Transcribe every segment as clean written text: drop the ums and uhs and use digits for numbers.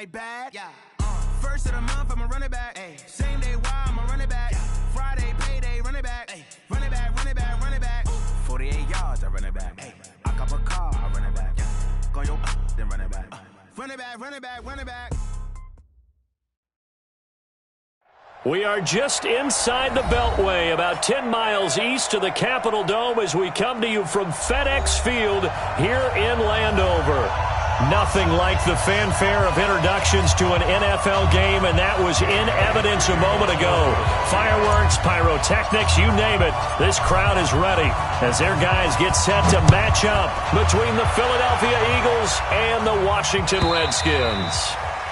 right bag. Yeah. First of the month, I'ma run it back. Ay. Same day, why I'ma run it back. Yeah. Friday, payday, run it back. Ay. Run it back, run it back, run it back. 48 yards, I run it back. Ay. I cop a car, I run it back. Yeah. Go your then run it back. Run it back, run it back, run it back. We are just inside the Beltway, about 10 miles east of the Capitol Dome as we come to you from FedEx Field here in Landover. Nothing like the fanfare of introductions to an NFL game, and that was in evidence a moment ago. Fireworks, pyrotechnics, you name it. This crowd is ready as their guys get set to match up between the Philadelphia Eagles and the Washington Redskins.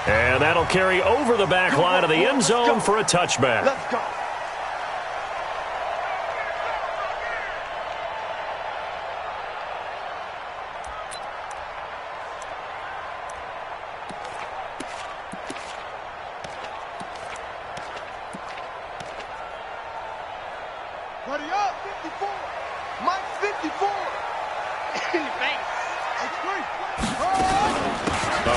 And that'll carry over the back line of the end zone for a touchback. Let's go. Buddy up, 54. Mike 54. In the face. That's great.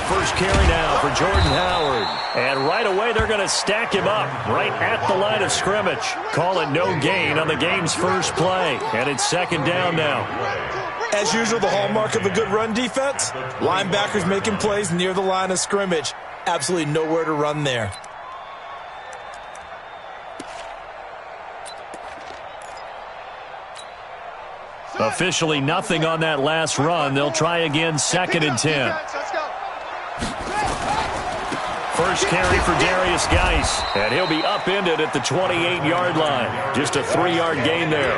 First carry now for Jordan Howard. And right away, they're going to stack him up right at the line of scrimmage. Call it no gain on the game's first play. And it's second down now. As usual, the hallmark of a good run defense, linebackers making plays near the line of scrimmage. Absolutely nowhere to run there. Officially nothing on that last run. They'll try again, second and 10. First carry for Darius Geis, and he'll be upended at the 28-yard line. Just a 3-yard gain there.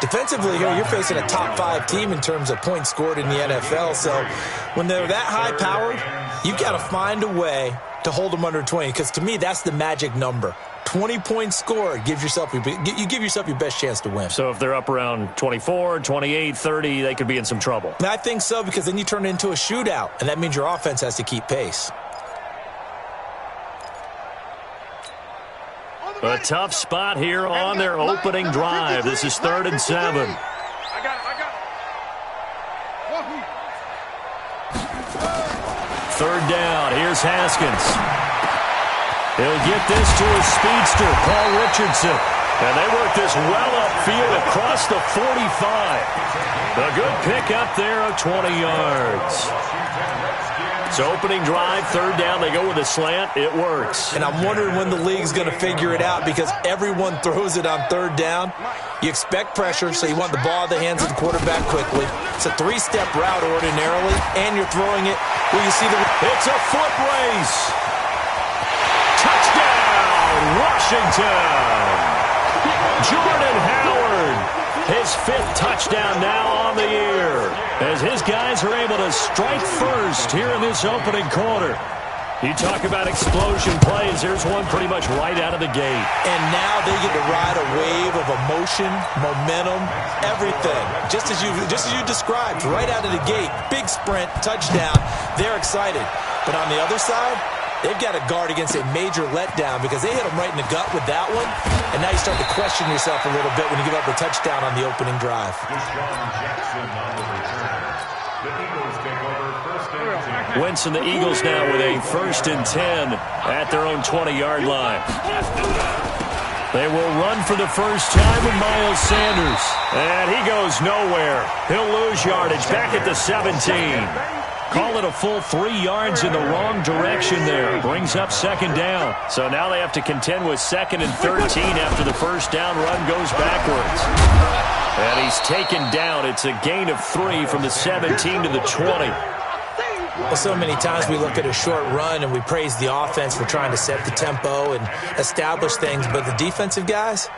Defensively here, you're facing a top-5 team in terms of points scored in the NFL. So when they're that high-powered, you've got to find a way to hold them under 20, because to me, that's the magic number. 20 points scored, you give yourself your best chance to win. So if they're up around 24, 28, 30, they could be in some trouble. And I think so, because then you turn it into a shootout, and that means your offense has to keep pace. A tough spot here on their opening drive. This is 3rd and 7. I got it. 3rd down. Here's Haskins. He'll get this to his speedster, Paul Richardson. And they work this well upfield across the 45. A good pickup there of 20 yards. So opening drive, 3rd down, they go with a slant. It works. And I'm wondering when the league's going to figure it out, because everyone throws it on 3rd down. You expect pressure, so you want the ball in the hands of the quarterback quickly. It's a 3-step route ordinarily, and you're throwing it where you see the... It's a foot race. Touchdown, Washington. Jordan Howard, his 5th touchdown now on the year, as his guys are able to strike first here in this opening quarter. You talk about explosion plays. There's one pretty much right out of the gate. And now they get to ride a wave of emotion, momentum, everything. Just as you described, right out of the gate. Big sprint, touchdown. They're excited. But on the other side, they've got to guard against a major letdown, because they hit them right in the gut with that one. And now you start to question yourself a little bit when you give up the touchdown on the opening drive. Wentz and the Eagles now with a 1st and 10 at their own 20-yard line. They will run for the first time with Miles Sanders. And he goes nowhere. He'll lose yardage back at the 17. Call it a full 3 yards in the wrong direction there. Brings up 2nd down. So now they have to contend with 2nd and 13 after the first down run goes backwards. And he's taken down. It's a gain of 3 from the 17 to the 20. Well, so many times we look at a short run and we praise the offense for trying to set the tempo and establish things, but the defensive guys,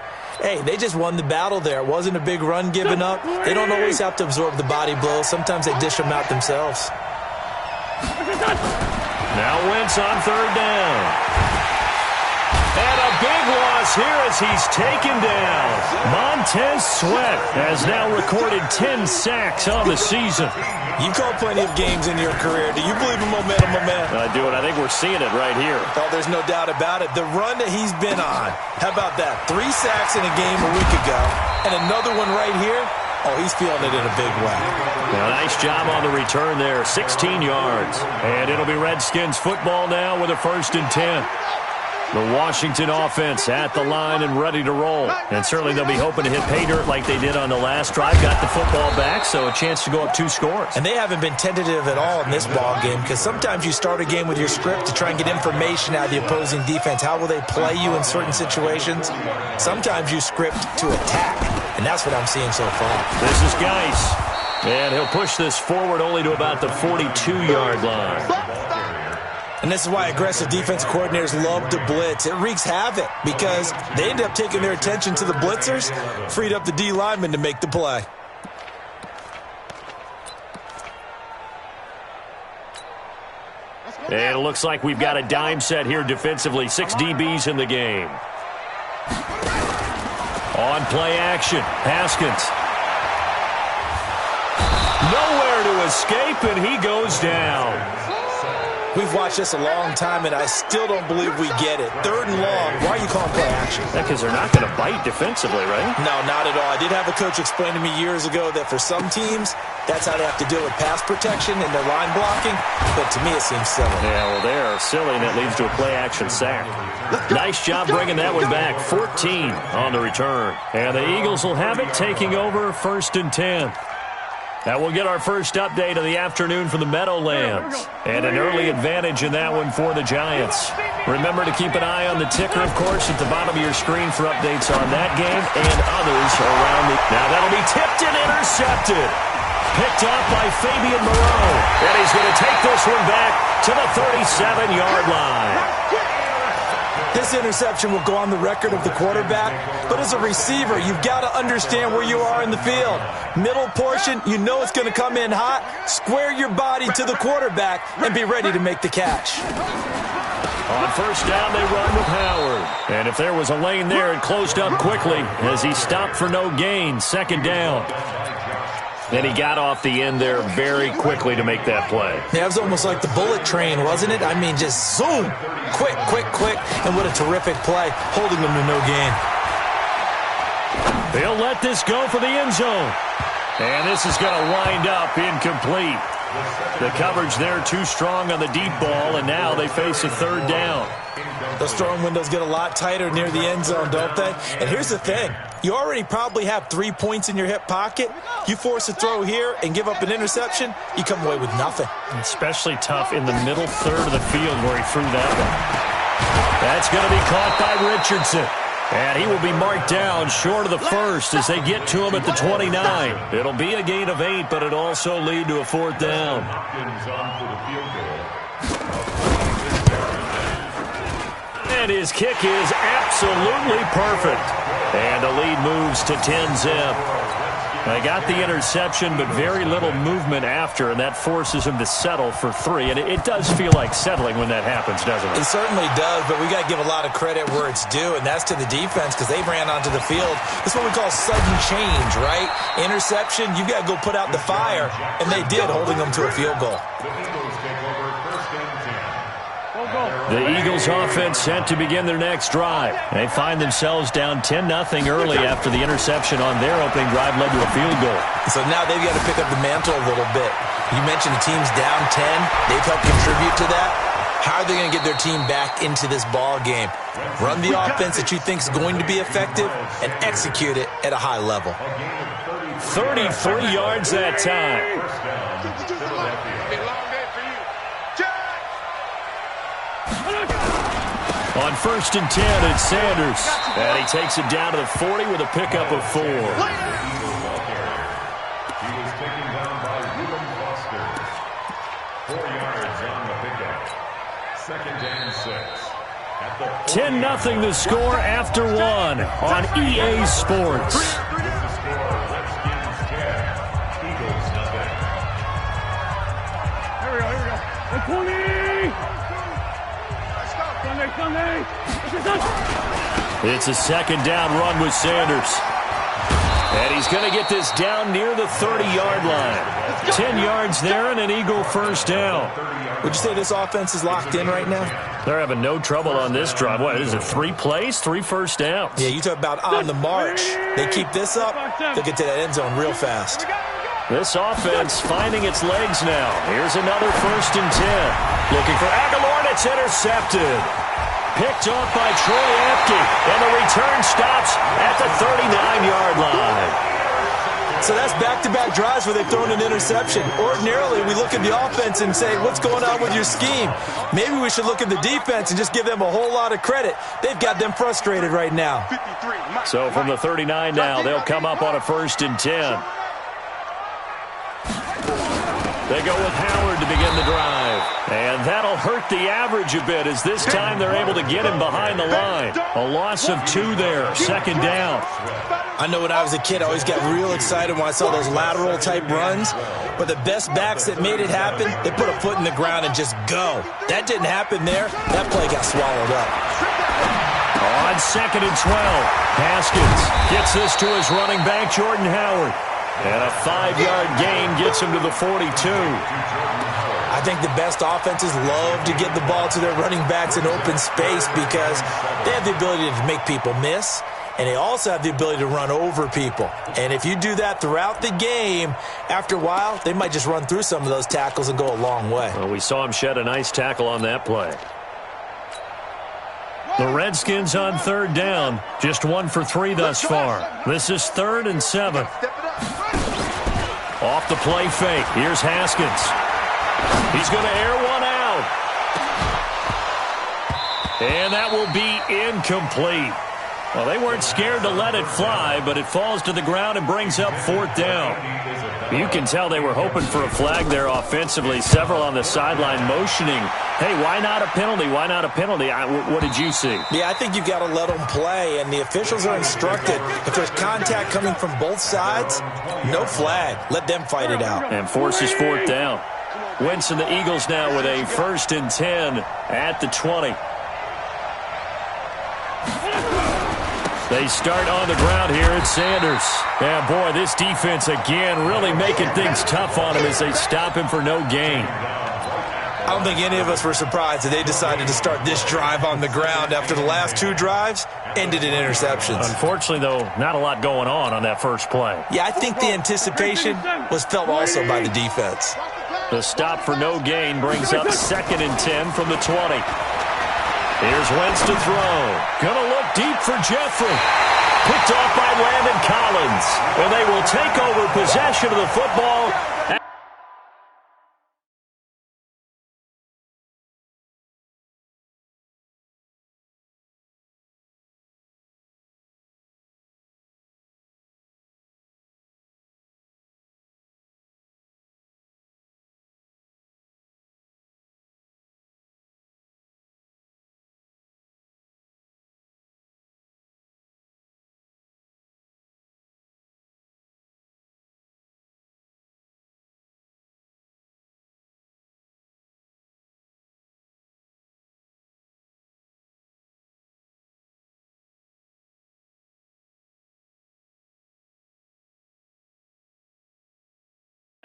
hey, they just won the battle there. It wasn't a big run given up. They don't always have to absorb the body blows. Sometimes they dish them out themselves. Now Wentz on 3rd down. And a big loss here as he's taken down. Montez Sweat has now recorded 10 sacks on the season. You've called plenty of games in your career. Do you believe in momentum, my man? I do, and I think we're seeing it right here. Oh, there's no doubt about it. The run that he's been on, how about that? 3 sacks in a game a week ago, and another one right here. Oh, he's feeling it in a big way. Now, nice job on the return there, 16 yards. And it'll be Redskins football now with a 1st and 10. The Washington offense at the line and ready to roll. And certainly they'll be hoping to hit pay dirt like they did on the last drive. Got the football back, so a chance to go up 2 scores. And they haven't been tentative at all in this ball game because sometimes you start a game with your script to try and get information out of the opposing defense. How will they play you in certain situations? Sometimes you script to attack, and that's what I'm seeing so far. This is Geis. And he'll push this forward only to about the 42-yard line. And this is why aggressive defense coordinators love to blitz. It wreaks havoc because they end up taking their attention to the blitzers, freed up the D lineman to make the play. And it looks like we've got a dime set here defensively. 6 DBs in the game. On play action, Haskins. Nowhere to escape, and he goes down. We've watched this a long time, and I still don't believe we get it. 3rd and long. Why are you calling play action? Yeah, because they're not going to bite defensively, right? No, not at all. I did have a coach explain to me years ago that for some teams, that's how they have to deal with pass protection and their line blocking. But to me, it seems silly. Yeah, well, they're silly, and that leads to a play action sack. Nice job bringing that one back. 14 on the return. And the Eagles will have it, taking over 1st and 10. Now we'll get our first update of the afternoon from the Meadowlands. And an early advantage in that one for the Giants. Remember to keep an eye on the ticker, of course, at the bottom of your screen for updates on that game and others around the... Now that'll be tipped and intercepted. Picked up by Fabian Moreau. And he's going to take this one back to the 37-yard line. This interception will go on the record of the quarterback, but as a receiver, you've got to understand where you are in the field. Middle portion, you know it's going to come in hot. Square your body to the quarterback and be ready to make the catch. On 1st down, they run with Howard. And if there was a lane there, it closed up quickly as he stopped for no gain. 2nd down. Then he got off the end there very quickly to make that play. Yeah, it was almost like the bullet train, wasn't it? I mean, just zoom. Quick, quick, quick. And what a terrific play, holding them to no gain. They'll let this go for the end zone. And this is going to wind up incomplete. The coverage there too strong on the deep ball, and now they face a 3rd down. Those throwing windows get a lot tighter near the end zone, don't they? And here's the thing. You already probably have 3 points in your hip pocket. You force a throw here and give up an interception, you come away with nothing. Especially tough in the middle 3rd of the field where he threw that one. That's going to be caught by Richardson. And he will be marked down short of the 1st as they get to him at the 29. It'll be a gain of 8, but it'll also lead to a 4th down. And his kick is absolutely perfect. And the lead moves to 10-zip. They got the interception, but very little movement after, and that forces him to settle for 3. And it does feel like settling when that happens, doesn't it? It certainly does, but we got to give a lot of credit where it's due, and that's to the defense because they ran onto the field. That's what we call sudden change, right? Interception, you got to go put out the fire, and they did, holding them to a field goal. The Eagles offense set to begin their next drive. They find themselves down 10-0 early after the interception on their opening drive led to a field goal. So now they've got to pick up the mantle a little bit. You mentioned the team's down 10. They've helped contribute to that. How are they going to get their team back into this ball game? Run the offense that you think is going to be effective and execute it at a high level. 33 yards that time. On 1st and 10, it's Sanders. And he takes it down to the 40 with a pickup of 4. He was taken down by Reuben Foster. 4 yards on the pickup. 2nd and 6. 10-0 the score after 1 on EA Sports. Here we go. 20! It's a 2nd down run with Sanders. And he's going to get this down near the 30-yard line. 10 yards there and an Eagle first down. Would you say this offense is locked in right now? They're having no trouble on this drive. What is it, 3 plays, 3 first downs? Yeah, you talk about on the march. They keep this up, they'll get to that end zone real fast. This offense finding its legs now. Here's another 1st and 10. Looking for Aguilar, and it's intercepted. Picked off by Troy Apke, and the return stops at the 39-yard line. So that's back-to-back drives where they've thrown an interception. Ordinarily, we look at the offense and say, what's going on with your scheme? Maybe we should look at the defense and just give them a whole lot of credit. They've got them frustrated right now. So from the 39 now, they'll come up on a 1st and 10. They go with Howard to begin the drive. And that'll hurt the average a bit as this time they're able to get him behind the line. A loss of 2 there, 2nd down. I know when I was a kid, I always got real excited when I saw those lateral-type runs. But the best backs that made it happen, they put a foot in the ground and just go. That didn't happen there. That play got swallowed up. On 2nd and 12, Haskins gets this to his running back, Jordan Howard. And a 5-yard gain gets him to the 42. I think the best offenses love to get the ball to their running backs in open space because they have the ability to make people miss, and they also have the ability to run over people. And if you do that throughout the game, after a while, they might just run through some of those tackles and go a long way. Well, we saw him shed a nice tackle on that play. The Redskins on 3rd down, just 1 for 3 thus far. This is 3rd and 7. Off the play fake. Here's Haskins. He's going to air one out. And that will be incomplete. Well, they weren't scared to let it fly, but it falls to the ground and brings up 4th down. You can tell they were hoping for a flag there offensively. Several on the sideline motioning, hey, why not a penalty? Why not a penalty? What did you see? Yeah, I think you've got to let them play, and the officials are instructed. If there's contact coming from both sides, no flag. Let them fight it out. And forces 4th down. Wentz and the Eagles now with a 1st and 10 at the 20. They start on the ground here at Sanders. Yeah, boy, this defense again really making things tough on him as they stop him for no gain. I don't think any of us were surprised that they decided to start this drive on the ground after the last 2 drives ended in interceptions. Unfortunately, though, not a lot going on that first play. Yeah, I think the anticipation was felt also by the defense. The stop for no gain brings up 2nd and 10 from the 20. Here's Wentz to throw. Gonna look deep for Jeffrey. Picked off by Landon Collins. And they will take over possession of the football.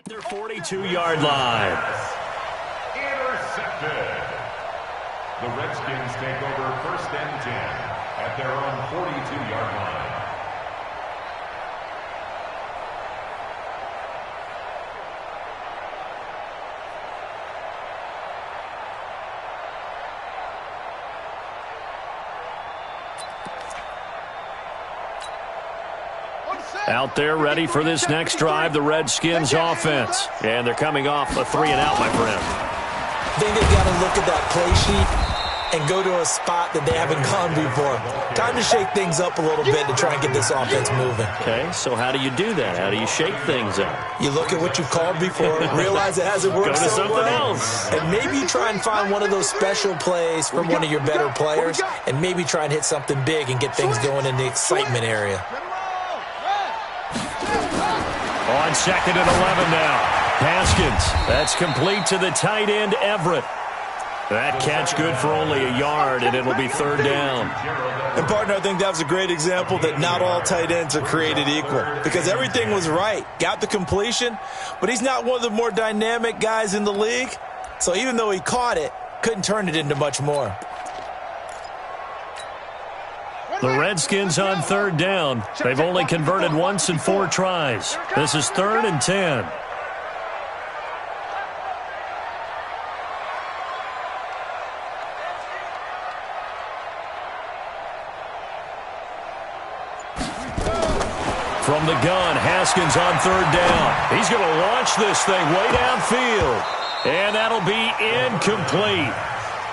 Their 42-yard line. Intercepted. The Redskins take over 1st and 10 at their own 42-yard line. Out there ready for this next drive, the Redskins offense. And they're coming off a 3-and-out, my friend. I think they've got to look at that play sheet and go to a spot that they haven't gone before. Time to shake things up a little bit to try and get this offense moving. Okay, so how do you do that? How do you shake things up? You look at what you've called before, realize it hasn't worked Go to so something well, else. and maybe you try and find one of those special plays from one of your better players, and maybe try and hit something big and get things going in the excitement area. On 2nd and 11 now. Haskins. That's complete to the tight end, Everett. That catch good for only a yard, and it'll be third down. And, partner, I think that was a great example that not all tight ends are created equal, because everything was right. Got the completion, but he's not one of the more dynamic guys in the league. So even though he caught it, couldn't turn it into much more. The Redskins on third down. They've only converted once in 4 tries. This is 3rd and 10. From the gun, Haskins on third down. He's going to launch this thing way downfield. And that'll be incomplete.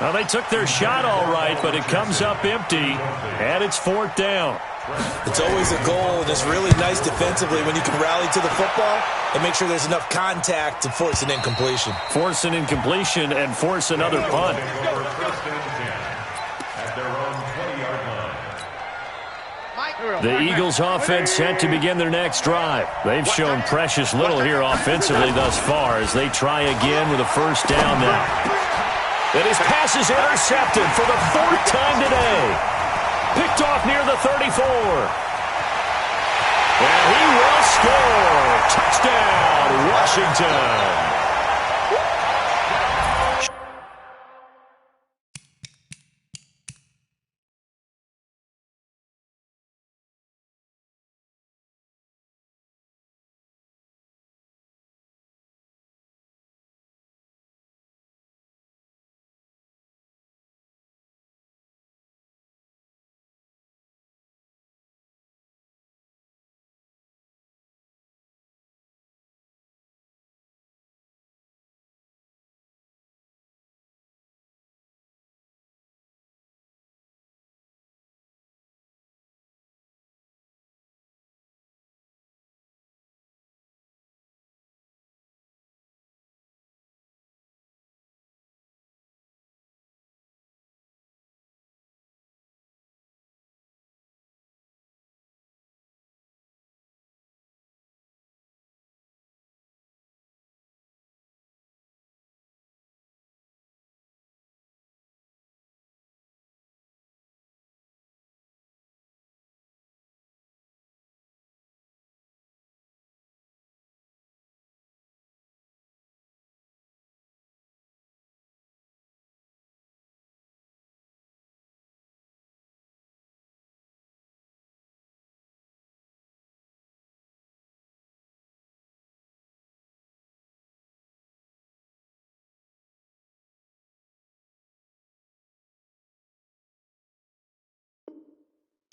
Well, they took their shot all right, but it comes up empty, and it's 4th down. It's always a goal, and it's really nice defensively when you can rally to the football and make sure there's enough contact to force an incompletion. Force an incompletion and force another punt. The Eagles offense set to begin their next drive. They've shown precious little here offensively thus far as they try again with a first down now. And his pass is intercepted for the 4th time today. Picked off near the 34. And he will score. Touchdown, Washington.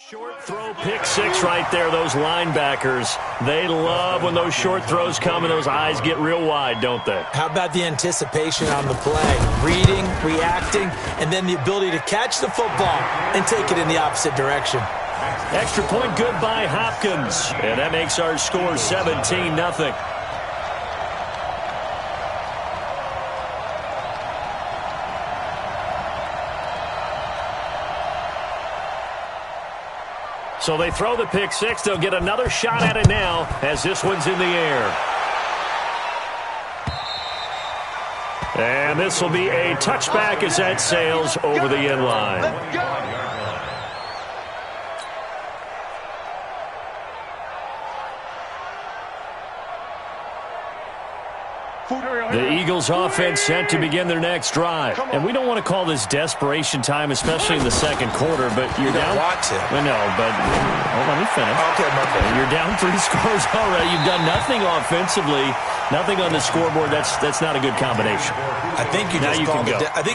Short throw, pick six right there, those linebackers. They love when those short throws come and those eyes get real wide, don't they? How about the anticipation on the play? Reading, reacting, and then the ability to catch the football and take it in the opposite direction. Extra point good by Hopkins. And that makes our score 17-0. So they throw the pick six. They'll get another shot at it now as this one's in the air. And this will be a touchback as that sails over the end line. The Eagles offense set to begin their next drive. And we don't want to call this desperation time, especially in the second quarter, but you're down. Want to. I know, but let me finish. Okay. You're down 3 scores already. You've done nothing offensively, nothing on the scoreboard. That's not a good combination. I think you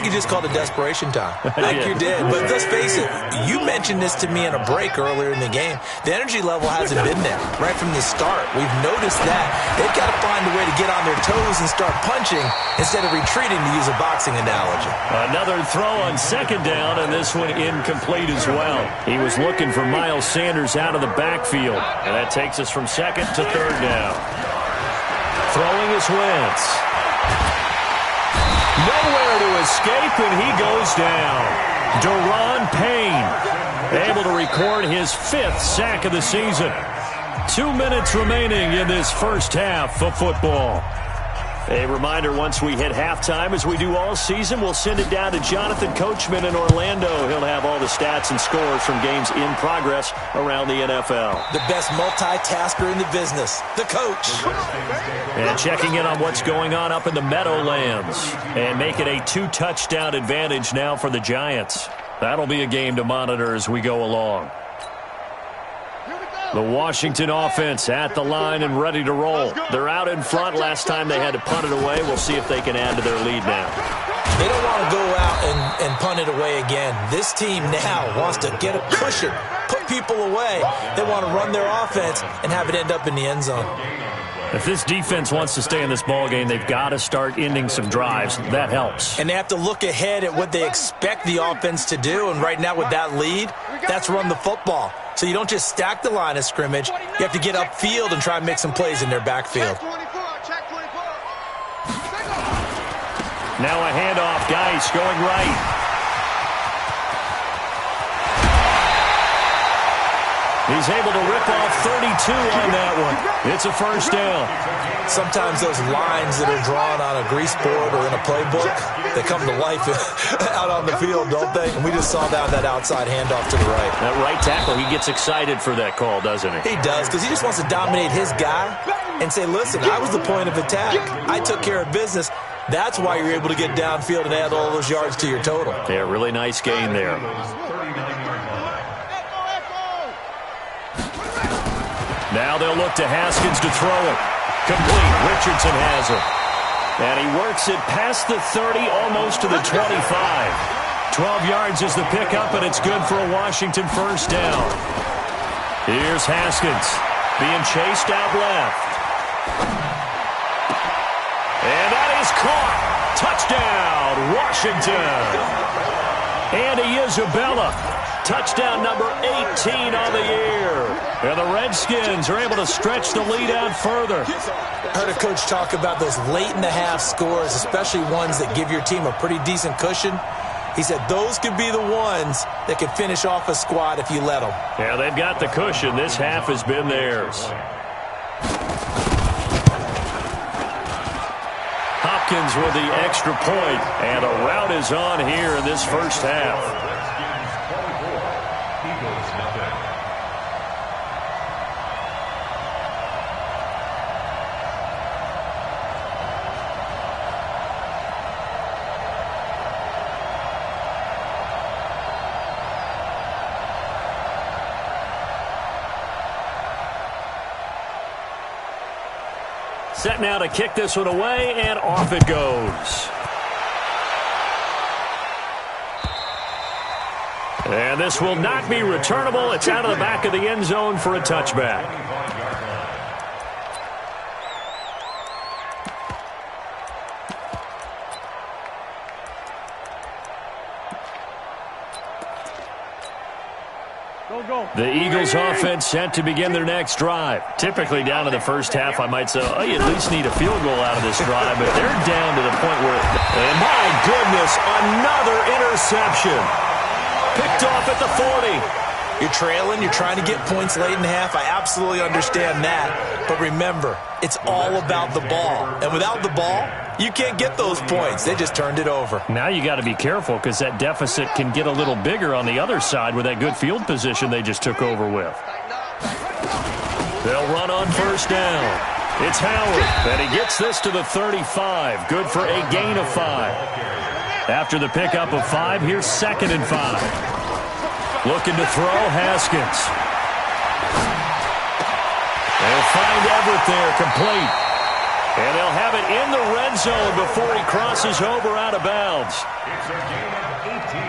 just called it desperation time. I think you did. But let's face it, you mentioned this to me in a break earlier in the game. The energy level hasn't been there right from the start. We've noticed that. They've got to find a way to get on their toes and start punching instead of retreating, to use a boxing analogy. Another throw on second down, and this one incomplete as well. He was looking for Miles Sanders out of the backfield, and that takes us from second to third down. Throwing is Wentz. Nowhere to escape, and he goes down. Daron Payne able to record his 5th sack of the season. 2 minutes remaining in this first half of football. A reminder, once we hit halftime, as we do all season, we'll send it down to Jonathan Coachman in Orlando. He'll have all the stats and scores from games in progress around the NFL. The best multitasker in the business, the coach. And checking in on what's going on up in the Meadowlands. And make it a 2-touchdown advantage now for the Giants. That'll be a game to monitor as we go along. The Washington offense at the line and ready to roll. They're out in front. Last time they had to punt it away. We'll see if they can add to their lead now. They don't want to go out and punt it away again. This team now wants to get a cushion, put people away. They want to run their offense and have it end up in the end zone. If this defense wants to stay in this ballgame, they've got to start ending some drives. That helps. And they have to look ahead at what they expect the offense to do. And right now with that lead, that's run the football. So you don't just stack the line of scrimmage. You have to get upfield and try and make some plays in their backfield. Now a handoff. Geis going right. He's able to rip off 32 on that one. It's a first down. Sometimes those lines that are drawn on a grease board or in a playbook, they come to life out on the field, don't they? And we just saw that outside handoff to the right. That right tackle, he gets excited for that call, doesn't he? He does, because he just wants to dominate his guy and say, listen, I was the point of attack. I took care of business. That's why you're able to get downfield and add all those yards to your total. Yeah, really nice gain there. Now they'll look to Haskins to throw it. Complete. Richardson has it. And he works it past the 30, almost to the 25. 12 yards is the pickup, and it's good for a Washington first down. Here's Haskins being chased out left. And that is caught. Touchdown, Washington. Andy Isabella. Touchdown number 18 on the year. And the Redskins are able to stretch the lead out further. I heard a coach talk about those late-in-the-half scores, especially ones that give your team a pretty decent cushion. He said those could be the ones that could finish off a squad if you let them. Yeah, they've got the cushion. This half has been theirs. Hopkins with the extra point, and a rout is on here in this first half. Set now to kick this one away, and off it goes. And this will not be returnable. It's out of the back of the end zone for a touchback. The Eagles offense set to begin their next drive. Typically down to the first half, I might say, oh, you at least need a field goal out of this drive, but they're down to the point where, and my goodness, another interception. Picked off at the 40. You're trailing, you're trying to get points late in the half. I absolutely understand that. But remember, it's all about the ball. And without the ball, you can't get those points. They just turned it over. Now you got to be careful because that deficit can get a little bigger on the other side with that good field position they just took over with. They'll run on first down. It's Howard, and he gets this to the 35. Good for a gain of 5. After the pickup of 5, here's 2nd and 5. Looking to throw, Haskins. They'll find Everett there, complete. And they'll have it in the red zone before he crosses over out of bounds. It's a gain of 18.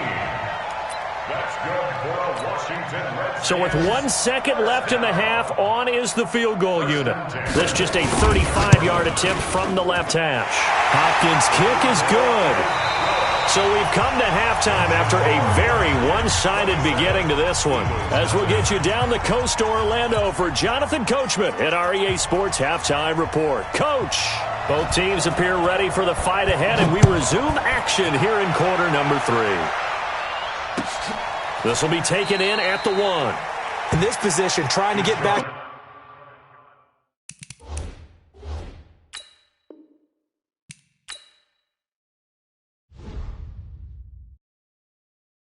That's good for a Washington Redskins. So with 1 second left in the half, on is the field goal unit. This just a 35-yard attempt from the left hash. Hopkins' kick is good. So we've come to halftime after a very one-sided beginning to this one. As we'll get you down the coast to Orlando for Jonathan Coachman at our EA Sports Halftime Report. Coach, both teams appear ready for the fight ahead, and we resume action here in quarter number 3. This will be taken in at the 1. In this position, trying to get back.